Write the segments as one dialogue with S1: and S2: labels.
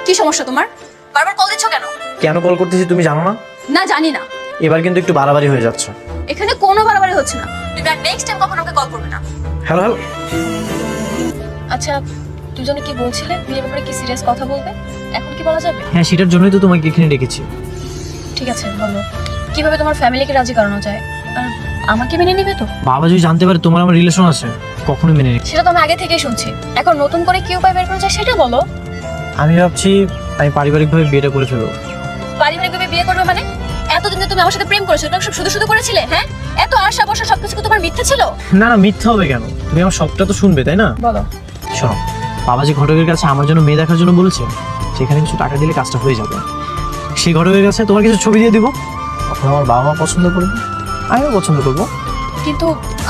S1: কি সমস্যা তোমার? বারবার কল দিচ্ছ কেন?
S2: কেন কল করতেছি তুমি জানো না?
S1: না, জানি না।
S2: এবার কিন্তু একটু বাড়াবাড়ি হয়ে যাচ্ছে।
S1: এখানে কোনো বাড়াবাড়ি হচ্ছে না। তুমি আর নেক্সট টাইম কখনো আমাকে কল করবে না।
S2: Hello hello.
S1: আচ্ছা, দুজনে কি বলছিলে? বিয়ের ব্যাপারে কি সিরিয়াস কথা বলবে? এখন কি বলা যাবে?
S2: হ্যাঁ, সেটার জন্যই তো তোমাকে এখানে ডেকেছি।
S1: ঠিক আছে, বলো কিভাবে তোমার ফ্যামিলিকে রাজি করানো যায়। আর আমাকে মেনে নেবে তো?
S2: বাবা যদি জানতে পারে তোমার আমার রিলেশন আছে, কখনো মেনে নেবে?
S1: সেটা তো আমি আগে থেকেই শুনছি। এখন নতুন করে কি উপায় বের করা যায় সেটা বলো।
S2: আমি ভাবছি আমি পারিবারিকভাবে বিয়েটা করে ফেলবো।
S1: পারিবারিকভাবে বিয়ে করবে মানে? এতদিন তো তুমি আমার সাথে প্রেম করেছো, এটা সব শুধু শুধু করেছিলে? হ্যাঁ, এত আশা বসা সবকিছু কি তোমার মিথ্যা ছিল?
S2: না না, মিথ্যা হবে কেন? তুমি আমার সবটা তো শুনবে, তাই না?
S1: বলো।
S2: শোনো, বাবা যে ঘটকের কাছে আমার জন্য মেয়ে দেখার জন্য বলেছে, সেখানে কিছু টাকা দিলে কাজটা হয়ে যাবে। সেই ঘটকের কাছে তোমার কিছু ছবি দিয়ে দিব, তখন আমার বাবা মা পছন্দ করবে, আমিও পছন্দ করবো।
S1: কিন্তু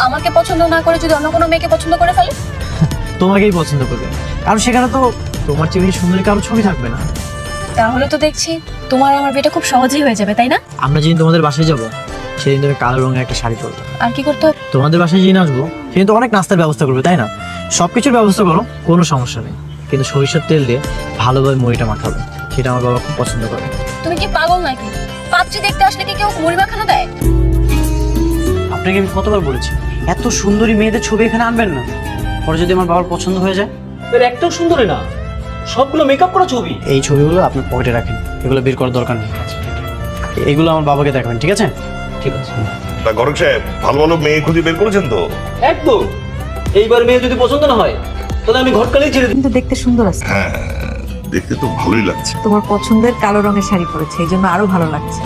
S1: আমাকে পছন্দ না করে যদি অন্য কোনো মেয়েকে পছন্দ করে ফেলে?
S2: তোমাকেই পছন্দ করবে, কারণ সেখানে তো তোমার চেয়ে বেশি সুন্দরী কারো ছবি থাকবে না।
S1: তাহলে তো দেখছি তোমার আমার বিয়েটা খুব সহজেই হয়ে যাবে, তাই না?
S2: আমরা যেদিন তোমাদের বাসায় যাবো, সেদিন তুমি কালো রঙের একটা শাড়ি পরবে।
S1: আর কি করতে হবে?
S2: তোমাদের বাসায় যেদিন আসবো, সেদিন তো অনেক নাস্তার ব্যবস্থা করবে, তাই না? সবকিছুর ব্যবস্থা করো, কোনো সমস্যা নেই, কিন্তু সরিষার তেল দিয়ে ভালোভাবে মুড়িটা মাখাবে, সেটা আমার বাবা খুব পছন্দ করে।
S1: তুমি কি পাগল নাকি? পাত্রী দেখতে আসলে কি কেউ মুড়ি মাখানো দেয়?
S2: আপনাকে আমি কতবার বলেছি এত সুন্দরী মেয়েদের ছবি এখানে আনবেন না, পরে যদি আমার বাবার পছন্দ হয়ে যায়।
S3: একটাও সুন্দরী না, সবগুলো মেকআপ করা ছবি।
S2: এই ছবিগুলো আপনার পকেটে রাখেন, এগুলো বের করার দরকার নেই। এগুলো আমার বাবাকে দেখাবেন, ঠিক আছে?
S3: ঠিক আছে।
S4: ঘটক সাহেব, ভালো ভালো মেয়ে খুঁজে বের করেছেন তো?
S3: একদম। এইবার মেয়ে যদি পছন্দ না হয়, তাহলে আমি ঘটকালেই ছেড়ে দিই।
S5: কিন্তু দেখতে সুন্দর আছে।
S4: হ্যাঁ, দেখতে তো ভালোই লাগছে।
S5: তোমার পছন্দের কালো রঙের শাড়ি পরেছে, এই জন্য আরো ভালো লাগছে।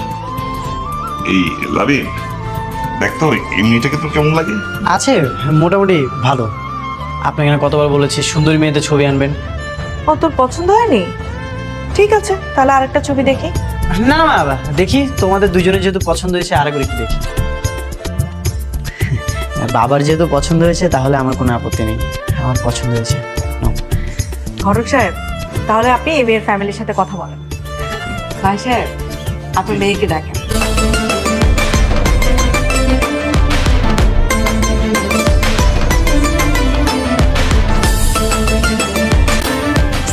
S4: এই লাভি, দেখতো এই মেয়েটাকে তো কেমন লাগে?
S2: আছে মোটামুটি ভালো। আপনাকে না কতবার বলেছি সুন্দরী মেয়েদের ছবি আনবেন।
S5: ও, তোর পছন্দ হয়নি? ঠিক আছে, তাহলে আরেকটা ছবি দেখি।
S2: না না বাবা, দেখি তোমাদের দুজনের যেহেতু পছন্দ হয়েছে, আরেকবার একটু দেখি। বাবার যেহেতু পছন্দ হয়েছে, তাহলে আমার কোনো আপত্তি নেই, আমার পছন্দ হয়েছে।
S5: ঘটক সাহেব, তাহলে আপনি এই মেয়ের ফ্যামিলির সাথে কথা বলেন। ভাই সাহেব, আপনার মেয়েকে ডাকেন।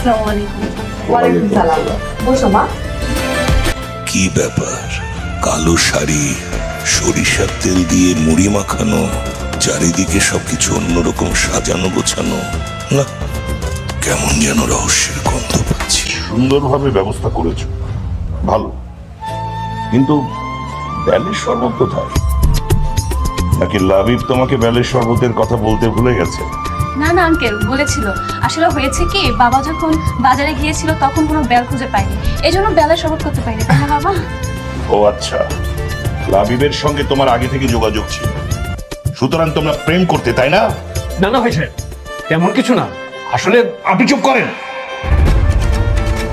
S5: আসসালামু আলাইকুম। ওয়ালাইকুম সালাম। বসো মা।
S4: কি ব্যাপার? কালো শাড়ি, সরিষার তেল দিয়ে মুড়ি মাখানো, চারিদিকে সবকিছু অন্যরকম সাজানো গোছানো, না কেমন যেন রহস্যের গন্ধ পাচ্ছি। সুন্দরভাবে ব্যবস্থা করেছো, ভালো, কিন্তু ব্যালের শরবত কোথায়? নাকি লাবিব তোমাকে ব্যালের শরবতের কথা বলতে ভুলে গেছে?
S1: না না আঙ্কেল, বলেছিল। আসলে হয়েছে কি, বাবা যখন বাজারে গিয়েছিল তখন কোনো বেল খুঁজে পাইনি, এজন্য বেলের শরবত করতে পাইনি, তাই না বাবা?
S4: ও আচ্ছা, লাবিবের সঙ্গে তোমার আগে থেকে যোগাযোগ ছিল, সুতরাং তোমরা প্রেম করতে, তাই না?
S3: না না ভাই সাহেব, তেমন কিছু না। আসলে
S4: আপনি চুপ করেন।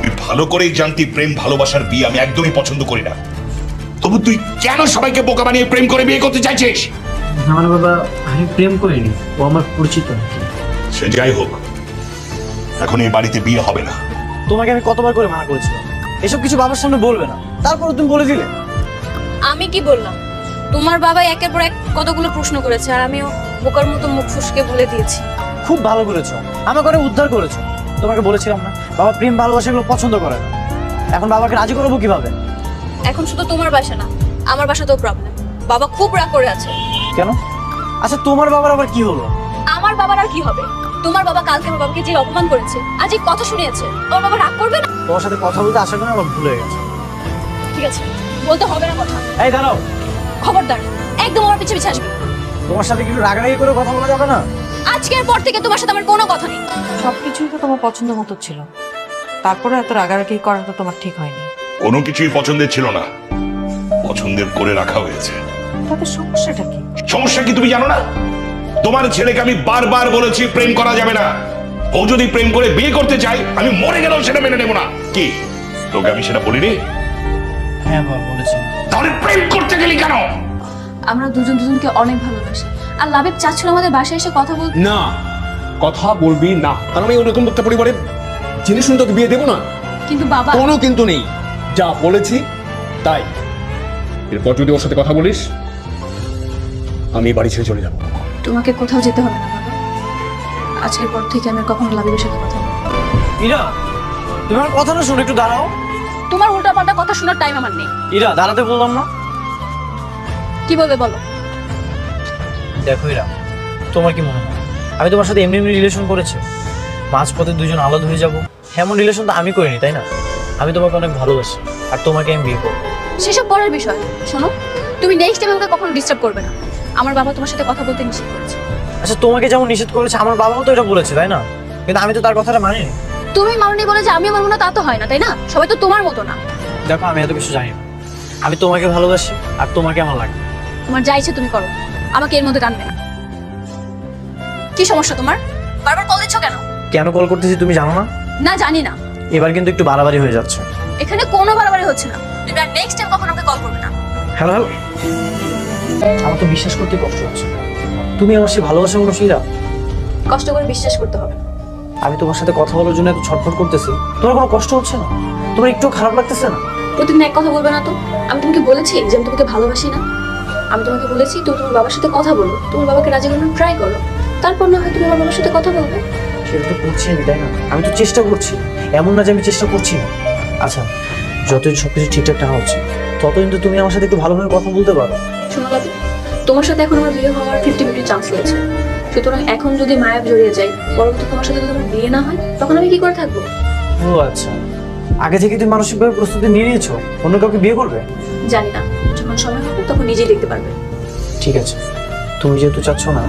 S4: তুই ভালো করেই জানতি প্রেম ভালোবাসার বিয়ে আমি একদমই পছন্দ করি না, তবু তুই কেন সবাইকে বোকা বানিয়ে প্রেম করে বিয়ে করতে চাইছিস?
S2: না মানে বাবা, আমি প্রেম করিনি, ও আমার পরিচিত।
S4: সে যাই হোক, এখন এই বাড়িতে বিয়ে হবে না।
S2: তোমাকে আমি কতবার করে মানা করেছিলাম এসব কিছু বাবার সামনে বলবে না, তারপর তুমি বলে দিলে।
S1: আমি কি বললাম? তোমার বাবা একের পর এক কতগুলো প্রশ্ন করেছে, আর আমিও বোকার মতো মুখ ফুসকে বলে দিয়েছি।
S2: খুব ভালো করেছো, আমাকে অনেক উদ্ধার করেছো। তোমাকে বলেছিলাম না বাবা প্রেম ভালোবাসা এগুলো পছন্দ করে না। এখন বাবাকে রাজি করবো কিভাবে?
S1: এখন শুধু তোমার বাসা না, আমার বাসাতেও প্রবলেম। বাবা খুব রাগ করে আছে।
S2: কেন? আচ্ছা তোমার বাবার আবার কি হলো?
S1: আমার বাবার আর কি হবে? তোমার বাবা কালকে আমার বাবাকে যে অপমান করেছে, আজ এই কথা শুনিয়েছে, আমার বাবা রাগ করবে না?
S2: তোমার সাথে কথা বলতে আসার জন্য আমার ভুল হয়ে গেছে।
S1: ঠিক আছে, বলতে হবে না কথা।
S2: এই দাঁড়াও,
S1: খবরদার, একদম আমার পিছে পিছে আসবে।
S2: তোমার সাথে কিছু রাগারাগি করে কথা বলা যাবে না।
S1: আজকের পর থেকে তোমার সাথে আমার কোনো কথা নেই।
S5: সবকিছুই তো তোমার পছন্দ মতো ছিল, তারপরে এত রাগারাগি করাটা তোমার ঠিক হয়নি।
S4: কোনো কিছুই পছন্দের ছিল না, পছন্দের করে রাখা হয়েছে।
S5: তাতে সমস্যাটা কি?
S4: সমস্যা কি তুমি জানো না? তোমার ছেলেকে আমি বারবার বলেছি প্রেম করা যাবে না। ও যদি প্রেম করে বিয়ে করতে চায়, আমি মরে গেলেও সেটা মেনে নেব না। কি তোকে আমি সেটা বলিনি?
S2: হ্যাঁ বাবা বলেছি।
S4: তাহলে প্রেম করতে গেলি কেন?
S1: আমরা দুজন দুজনকে অনেক ভালোবাসি, আর লাবিব চাচ্ছিল আমাদের বাসায় এসে কথা বলতে।
S3: না, কথা বলবি না, কারণ আমি ওরকম একটা পরিবারে জেনে শুনে তোকে বিয়ে দেবো না।
S1: কিন্তু বাবা,
S3: কোনো কিন্তু নেই, যা বলেছি তাই। এরপর যদি ওর সাথে কথা বলিস, আমি বাড়ি ছেড়ে চলে যাবো।
S1: তোমাকে কোথাও যেতে হবে না বাবা। আজকের পর থেকে আমি আর কখনো লাবিবের সাথে কথা বলবো না।
S2: মীরা, তুমি আমার কথা না শুনে একটু দাঁড়াও।
S1: তোমার উল্টাপাল্টা কথা শোনার টাইম আমার নেই।
S2: ইরা, দাঁড়াতে বললাম না?
S1: কি বলবে বলো।
S2: দেখো ইরা, তোমার কি মনে হয় আমি তোমার সাথে এমনি এমনি রিলেশন করেছি? মাঝপথে দুজন আলাদা হয়ে যাব এমন রিলেশন তো আমি করিনি, তাই না? আমি তোমাকে অনেক ভালোবাসি আর তোমাকে আমি বিয়ে করবো।
S1: সেসব পরের বিষয়। শোনো, তুমি নেক্সট টাইম আমাকে কখনো ডিস্টার্ব করবে না। আমার বাবা তোমার সাথে কথা বলতে নিষেধ করেছে।
S2: আচ্ছা, তোমাকে যেমন নিষেধ করেছে আমার বাবাও তো এটা বলেছে, তাই না? কিন্তু আমি তো তার কথাটা মানিনি।
S1: তুমি মাননি বলে যে আমি মানবো না তা তো হয় না, তাই না? সবাই তো তোমার মতো না।
S2: দেখো, আমি এত কিছু জানি না। আমি তোমাকে ভালোবাসি আর তোমাকে আমার লাগে।
S1: তোমার যা ইচ্ছে তুমি করো, আমাকে এর মধ্যে টানবে না। কি সমস্যা তোমার? বারবার কল দিচ্ছ কেন?
S2: কেন কল করতেছি তুমি জানো না?
S1: না, জানি না।
S2: এবার কিন্তু একটু বাড়াবাড়ি হয়ে যাচ্ছে।
S1: এখানে কোনো বাড়াবাড়ি হচ্ছে না। তুমি আর নেক্সট টাইম কখনো আমাকে কল করবে না।
S2: হ্যালো হ্যালো, আমার তো বিশ্বাস করতে কষ্ট হচ্ছে। তুমি আমার সে ভালোবাসা মানুষ ইরা।
S1: কষ্ট করে বিশ্বাস করতে হবে না।
S2: আমি তোমার সাথে কথা বলার জন্য এত ছটফট করতেছি, তোমার কোনো কষ্ট হচ্ছে না? তোমার একটু খারাপ লাগতেছে না?
S1: প্রতিদিন এক কথা বলবে না তো। আমি তোমাকে বলেছি যে আমি তোমাকে ভালোবাসি না। আমি তোমাকে বলেছি তুমি তোমার বাবার সাথে কথা বলো, তোমার বাবাকে রাজি করানোর ট্রাই করো, তারপর না হয় তুমি আমার বাবার সাথে কথা বলবে।
S2: সেটা তো করছি আমি, তাই না? আমি তো চেষ্টা করছি, এমন না যে আমি চেষ্টা করছি না। আচ্ছা, যতদিন সবকিছু ঠিকঠাক না হচ্ছে ততদিন তো তুমি আমার সাথে একটু ভালোভাবে কথা বলতে পারো।
S1: শোনো লাবি, তোমার সাথে এখন আমার বিয়ে হওয়ার 50-50 চান্স রয়েছে। সুতরাং এখন যদি মায়া জড়িয়ে যায়, পরবর্তী তোমার সাথে যদি আমার বিয়ে না হয়, তখন আমি কি করে থাকবো?
S2: ও আচ্ছা, আগে থেকে তুমি মানসিকভাবে প্রস্তুতি নিয়ে নিয়েছো অন্য কাউকে বিয়ে করবে?
S1: জানি না, যখন সময় হবে তখন নিজেই দেখতে পারবে।
S2: ঠিক আছে, তুমি যেহেতু চাচ্ছ না,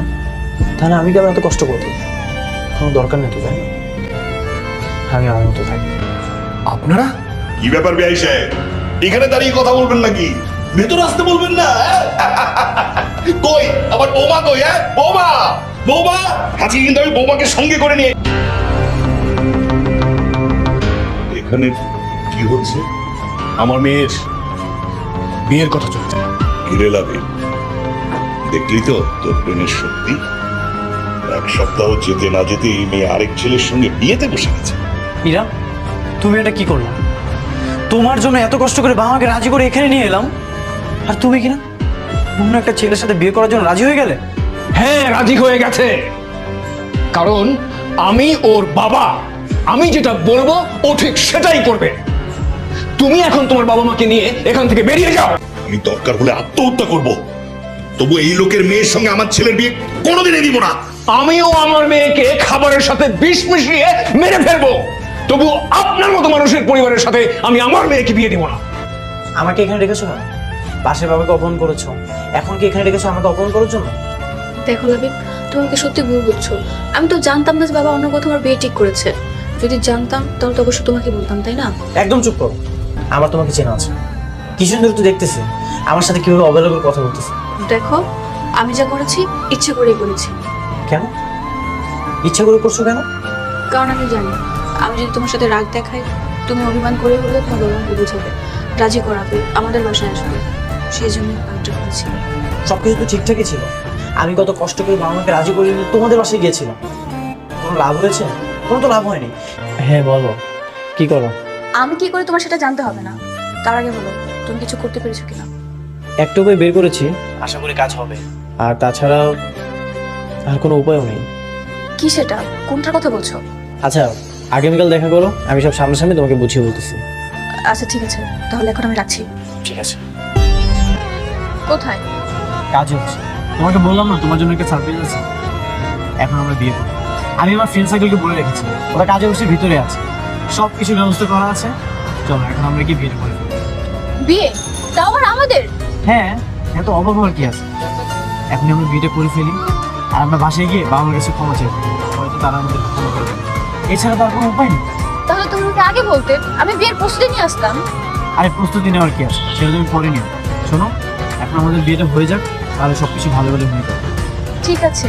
S2: তাহলে আমি কেন এত কষ্ট করবো? কোনো দরকার নেই তো, তাই না? আমি আমার মতো থাকি।
S3: আপনারা
S4: কি ব্যাপার বেআই সাহেব, এখানে দাঁড়িয়ে কথা বলবেন নাকি? ভেতরে আসতে বলবেন না? কই আমার বৌমা কই? বৌমা, বৌমা! আজকে কিন্তু আমি বৌমাকে সঙ্গে করে নিয়ে। এখানে কি হচ্ছে?
S3: আমার মেয়ের বিয়ের কথা চলছে।
S4: ঘিরে লাভে দেখলি তো তোর প্রেমের শক্তি। এক সপ্তাহ যেতে না যেতে এই মেয়ে আরেক ছেলের সঙ্গে বিয়েতে বসে গেছে।
S2: ইরা, তুমি এটা কি করলা? তোমার জন্য এত কষ্ট করে বাবাকে রাজি করে এখানে নিয়ে এলাম, আর তুমি কিনা অন্য একটা ছেলের সাথে বিয়ে করার জন্য রাজি হয়ে গেলে?
S3: হ্যাঁ, রাজি হয়ে গেছে। কারণ আমি ওর বাবা, আমি যেটা বলবো ও ঠিক সেটাই করবে। তুমি এখন তোমার বাবা মাকে নিয়ে এখান থেকে বেরিয়ে যাও।
S4: আমি দরকার হলে আত্মহত্যা করব, তবু এই লোকের মেয়ের সঙ্গে আমার ছেলের বিয়ে কোনোদিনই দিব না।
S3: আমিও আমার মেয়েকে খাবারের সাথে বিষ মিশিয়ে মেরে ফেলবো, তবু আপনার মতো মানুষের পরিবারের সাথে আমি আমার মেয়েকে বিয়ে দিব না।
S2: আমাকে এখানে রেখেছো না? পাশের বাবাকে অপমান করেছো, এখন কি এখানে রেখেছো আমাকে অপমান করার জন্য?
S1: দেখো লাবিব, তুমি আমাকে সত্যি ভুল বুঝছো। আমি তো জানতাম না যে বাবা অন্য কোথাও আমার বিয়ে ঠিক করেছে। যদি জানতাম তাহলে তো অবশ্যই তোমাকে বলতাম, তাই না?
S2: একদম চুপ করো, আমার তোমাকে চেনা আছে। কিছু ধরে তো দেখতেছি আমার সাথে কিভাবে অবহেলা করে কথা বলতেছে।
S1: দেখো, আমি যা করেছি ইচ্ছে করেই করেছি।
S2: কেন ইচ্ছা করে করছো কেন?
S1: কারণ আমি জানি আমি যদি তোমার সাথে রাগ দেখাই, তুমি অভিমান করে হলে তোমার বাবাকে বুঝাবে, রাজি করাবে, আমাদের বাসায় আসবে। সেই জন্য কাজটা করেছি।
S2: সবকিছু তো ঠিকঠাকই ছিল। আমি কত কষ্ট করে বাবা মাকে রাজি করে নিয়ে তোমাদের বাসায় গিয়েছিলাম। কোনো লাভ হয়েছে? কোনো তো লাভ হয়নি। হ্যাঁ বলো, কি করো?
S1: আমি কি করে তোমার সেটা জানতে হবে না। তার আগে বলো, তুমি কিছু করতে পেরেছো কিনা?
S2: একটা উপায় বের করেছি, আশা করি কাজ হবে। আর তাছাড়া আর কোনো উপায়ও নেই।
S1: কি সেটা? কোনটার কথা বলছো?
S2: আচ্ছা, আগামীকাল দেখা করো, আমি সব সামনাসামনি তোমাকে বুঝিয়ে বলতেছি।
S1: আচ্ছা ঠিক আছে, তাহলে এখন আমি রাখছি।
S2: ঠিক আছে।
S1: কোথায়?
S2: কাজ হচ্ছে। তোমাকে বললাম না তোমার জন্য একটা সারপ্রাইজ আছে। এখন আমরা বিয়ে করব। আমি আমার ফ্রেন্ড সার্কেলকে বলে রেখেছি, ওরা কাজে বসে ভিতরে আছে, সব কিছু ব্যবস্থা করা আছে। চলো এখন আমরা কি বিয়ে করে ফেলি।
S1: বিয়ে? তাও আবার আমাদের?
S2: হ্যাঁ, এত অবাক হওয়ার কি আছে? এখন আমরা বিয়েটা করে ফেলি আর আমরা বাসায় গিয়ে বাবা মার কাছে ক্ষমা চাই, হয়তো তারা আমাদের ক্ষমা করবে। এছাড়া তো আর কোনো উপায় নেই।
S1: তাহলে তুমি আমাকে আগে বলতে, আমি বিয়ের প্রস্তুতি নিয়ে আসতাম।
S2: আরে প্রস্তুতি নেওয়ার কি আছে, সেটা তুমি পরে নিও। শোনো, এখন আমাদের বিয়েটা হয়ে যাক, তাহলে সবকিছু ভালো ভালো হয়ে যাবে।
S1: ঠিক আছে।